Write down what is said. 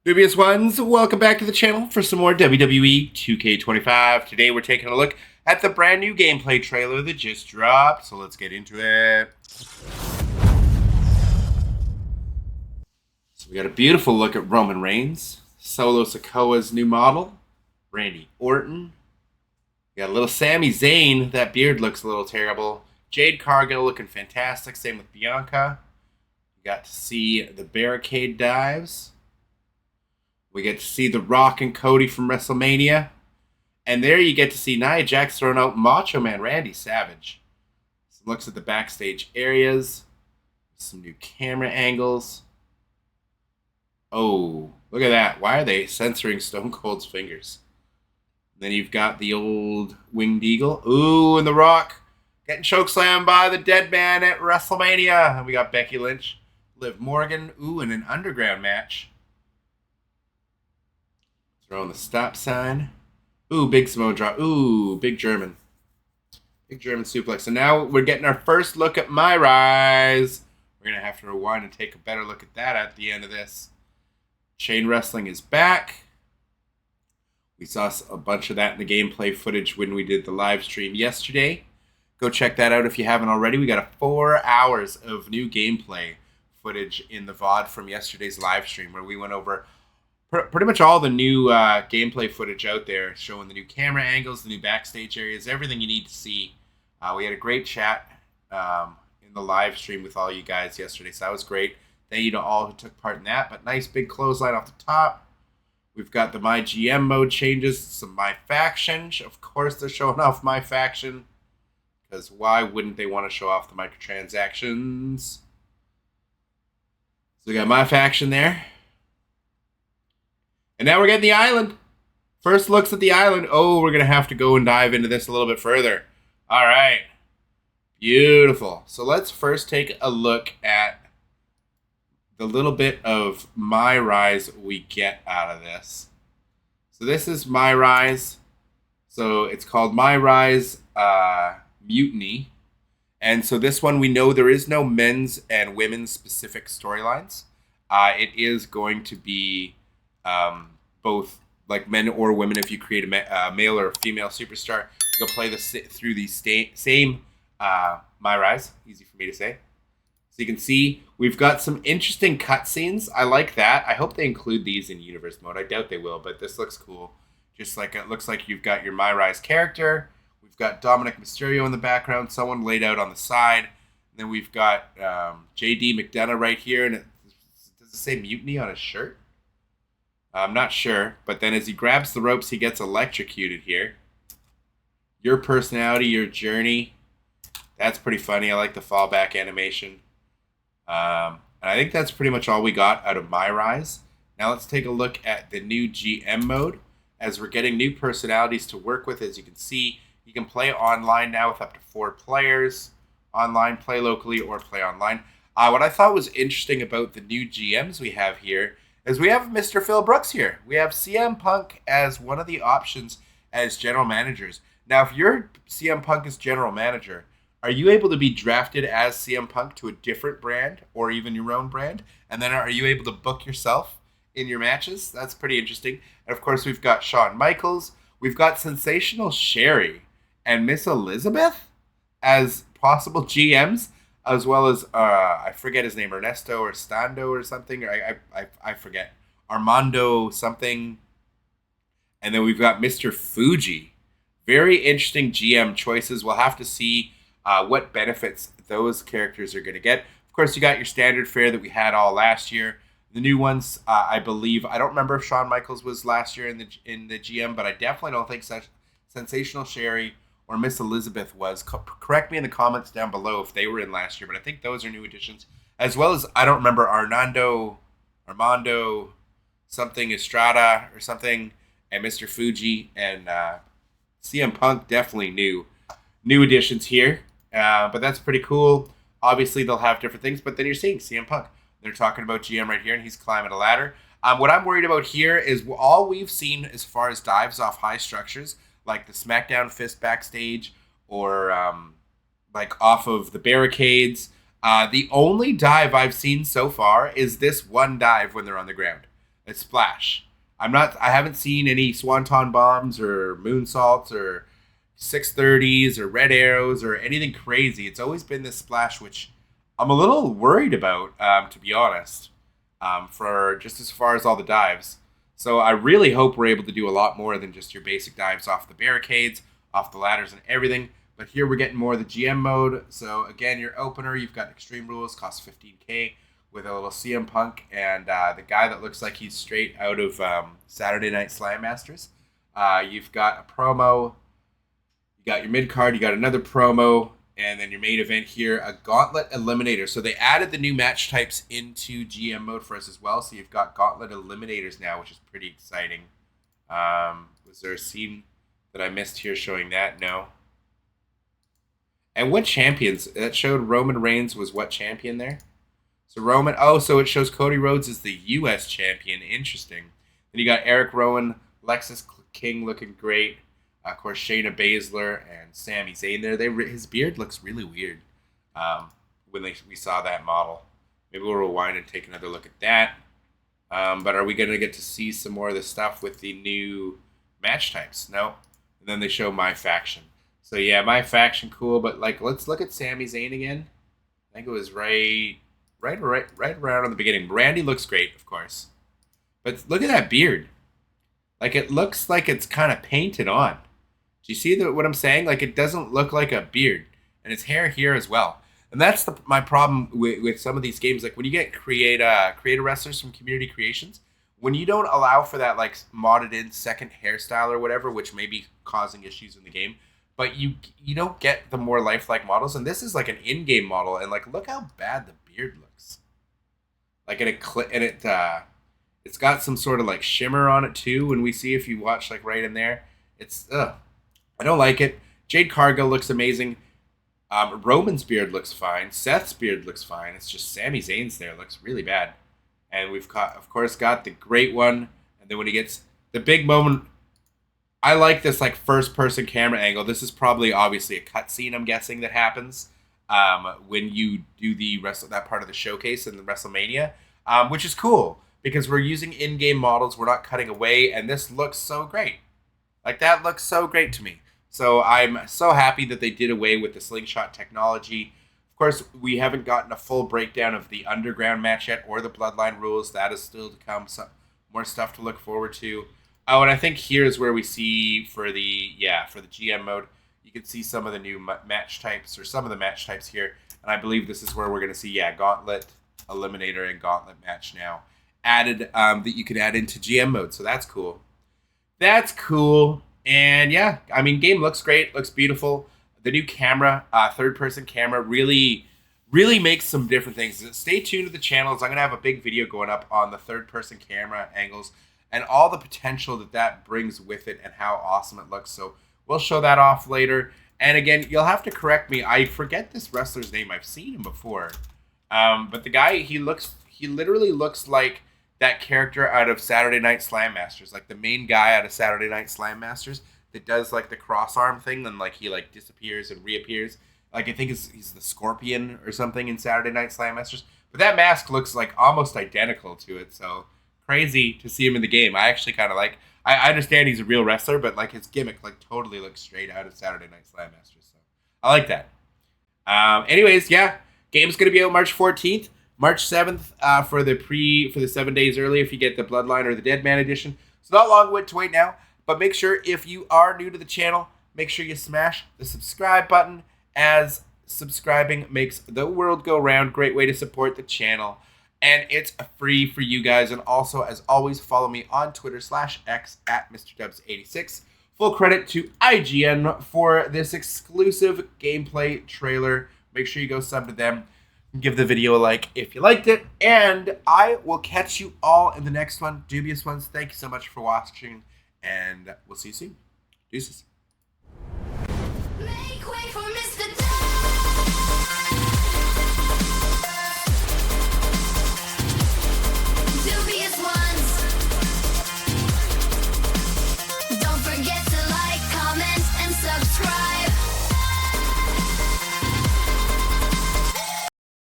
Dubious ones, welcome back to the channel for some more WWE 2K25. Today we're taking a look at the brand new gameplay trailer that just dropped, so let's get into it. So we got a beautiful look at Roman Reigns, Solo Sikoa's new model, Randy Orton. We got a little Sami Zayn, that beard looks a little terrible. Jade Cargill looking fantastic, same with Bianca. We got to see the barricade dives. We get to see The Rock and Cody from WrestleMania. And there you get to see Nia Jax throwing out Macho Man Randy Savage. Some looks at the backstage areas. Some new camera angles. Oh, look at that. Why are they censoring Stone Cold's fingers? Then you've got the old Winged Eagle. Ooh, and The Rock getting chokeslammed by the dead man at WrestleMania. And we got Becky Lynch, Liv Morgan. Ooh, in an underground match. Throwing the stop sign. Ooh, big Samoa drop. Ooh, big German. Big German suplex. And now we're getting our first look at My Rise. We're going to have to rewind and take a better look at that at the end of this. Chain Wrestling is back. We saw a bunch of that in the gameplay footage when we did the live stream yesterday. Go check that out if you haven't already. We got 4 hours of new gameplay footage in the VOD from yesterday's live stream where we went over pretty much all the new gameplay footage out there, showing the new camera angles, the new backstage areas, everything you need to see. We had a great chat in the live stream with all you guys yesterday, so that was great. Thank you to all who took part in that. But nice big clothesline off the top. We've got the My GM mode changes, some My Faction. Of course, they're showing off My Faction, because why wouldn't they want to show off the microtransactions? So we got My Faction there. And now we're getting the island. First looks at the island. Oh, we're going to have to go and dive into this a little bit further. All right. Beautiful. So let's first take a look at the little bit of My Rise we get out of this. So this is My Rise. So it's called My Rise Mutiny. And so this one, we know there is no men's and women's specific storylines. It is going to be both like men or women. If you create a male or a female superstar, you'll play through the same My Rise. Easy for me to say. So you can see we've got some interesting cutscenes. I like that. I hope they include these in universe mode. I doubt they will, but this looks cool. Just like it looks like you've got your My Rise character. We've got Dominic Mysterio in the background, someone laid out on the side. And then we've got JD McDonough right here, and does it say Mutiny on his shirt? I'm not sure, but then as he grabs the ropes, he gets electrocuted here. Your personality, your journey. That's pretty funny. I like the fallback animation. And I think that's pretty much all we got out of My Rise. Now let's take a look at the new GM mode. As we're getting new personalities to work with, as you can see, you can play online now with up to 4 players. Online, play locally, or play online. What I thought was interesting about the new GMs we have here is we have Mr. Phil Brooks here. We have CM Punk as one of the options as general managers. Now, if you're CM Punk as general manager, are you able to be drafted as CM Punk to a different brand or even your own brand? And then are you able to book yourself in your matches? That's pretty interesting. And of course, we've got Shawn Michaels. We've got Sensational Sherry and Miss Elizabeth as possible GMs, as well as, I forget his name, Ernesto or Stando or something. I forget. Armando something. And then we've got Mr. Fuji. Very interesting GM choices. We'll have to see what benefits those characters are going to get. Of course, you got your standard fare that we had all last year. The new ones, I believe, I don't remember if Shawn Michaels was last year in the GM, but I definitely don't think Sensational Sherry or Miss Elizabeth was. Correct me in the comments down below if they were in last year, but I think those are new additions. As well as, I don't remember, Armando something, Estrada or something, and Mr. Fuji, and CM Punk, definitely new additions here. But that's pretty cool. Obviously, they'll have different things, but then you're seeing CM Punk. They're talking about GM right here, and he's climbing a ladder. What I'm worried about here is all we've seen as far as dives off high structures, like the SmackDown fist backstage or like off of the barricades. The only dive I've seen so far is this one dive when they're on the ground. It's Splash. I haven't seen any Swanton Bombs or Moonsaults or 630s or Red Arrows or anything crazy. It's always been this Splash, which I'm a little worried about, to be honest, for just as far as all the dives. So I really hope we're able to do a lot more than just your basic dives off the barricades, off the ladders and everything. But here we're getting more of the GM mode. So again, your opener, you've got Extreme Rules, costs 15k, with a little CM Punk and the guy that looks like he's straight out of Saturday Night Slam Masters. You've got a promo, you got your mid card, you got another promo, and then your main event here, a Gauntlet Eliminator. So they added the new match types into GM mode for us as well. So you've got Gauntlet Eliminators now, which is pretty exciting. Was there a scene that I missed here showing that? No. And what champions? That showed Roman Reigns was what champion there? So Roman, so it shows Cody Rhodes as the U.S. champion. Interesting. Then you got Eric Rowan, Lexus King looking great. Of course, Shayna Baszler and Sami Zayn there. His beard looks really weird when we saw that model. Maybe we'll rewind and take another look at that. But are we going to get to see some more of the stuff with the new match types? No. And then they show My Faction. So yeah, My Faction, cool. But like, let's look at Sami Zayn again. I think it was right around in the beginning. Randy looks great, of course. But look at that beard. Like, it looks like it's kind of painted on. Do you see what I'm saying? Like, it doesn't look like a beard. And his hair here as well. And that's my problem with some of these games. Like, when you get creator wrestlers from Community Creations, when you don't allow for that, like, modded in second hairstyle or whatever, which may be causing issues in the game, but you don't get the more lifelike models. And this is like an in-game model. And, like, look how bad the beard looks. Like, it's got some sort of like shimmer on it too. When we see, if you watch like right in there, I don't like it. Jade Cargill looks amazing. Roman's beard looks fine. Seth's beard looks fine. It's just Sami Zayn's there looks really bad. And we've of course got the great one. And then when he gets the big moment, I like this like first person camera angle. This is probably obviously a cutscene, I'm guessing, that happens when you do that part of the showcase in the WrestleMania, which is cool because we're using in-game models. We're not cutting away, and this looks so great. Like, that looks so great to me. So I'm so happy that they did away with the slingshot technology. Of course, we haven't gotten a full breakdown of the underground match yet or the bloodline rules. That is still to come. Some more stuff to look forward to. Oh, and I think here's where we see for the GM mode, you can see some of the new match types, or some of the match types here. And I believe this is where we're going to see, Gauntlet Eliminator and Gauntlet Match now added, that you can add into GM mode. So that's cool. That's cool. And yeah, I mean, game looks great, looks beautiful. The new camera, third-person camera, really makes some different things. Stay tuned to the channels. I'm going to have a big video going up on the third-person camera angles and all the potential that brings with it and how awesome it looks. So we'll show that off later. And again, you'll have to correct me. I forget this wrestler's name. I've seen him before. But the guy, he literally looks like that character out of Saturday Night Slam Masters, like the main guy out of Saturday Night Slam Masters that does like the cross arm thing, and like he like disappears and reappears. Like, I think he's the Scorpion or something in Saturday Night Slam Masters. But that mask looks like almost identical to it. So crazy to see him in the game. I actually kind of like. I understand he's a real wrestler, but like his gimmick like totally looks straight out of Saturday Night Slam Masters. So I like that. Anyways, yeah, game's gonna be out March 14th. March 7th for the 7 days early if you get the Bloodline or the Dead Man edition. So not long to wait now, but make sure if you are new to the channel, make sure you smash the subscribe button, as subscribing makes the world go round. Great way to support the channel, and it's free for you guys. And also, as always, follow me on Twitter/X at mr.dubbs86. Full credit to IGN for this exclusive gameplay trailer. Make sure you go sub to them. Give the video a like if you liked it, and I will catch you all in the next one. Dubious ones, thank you so much for watching, and we'll see you soon. Deuces. Make way for me.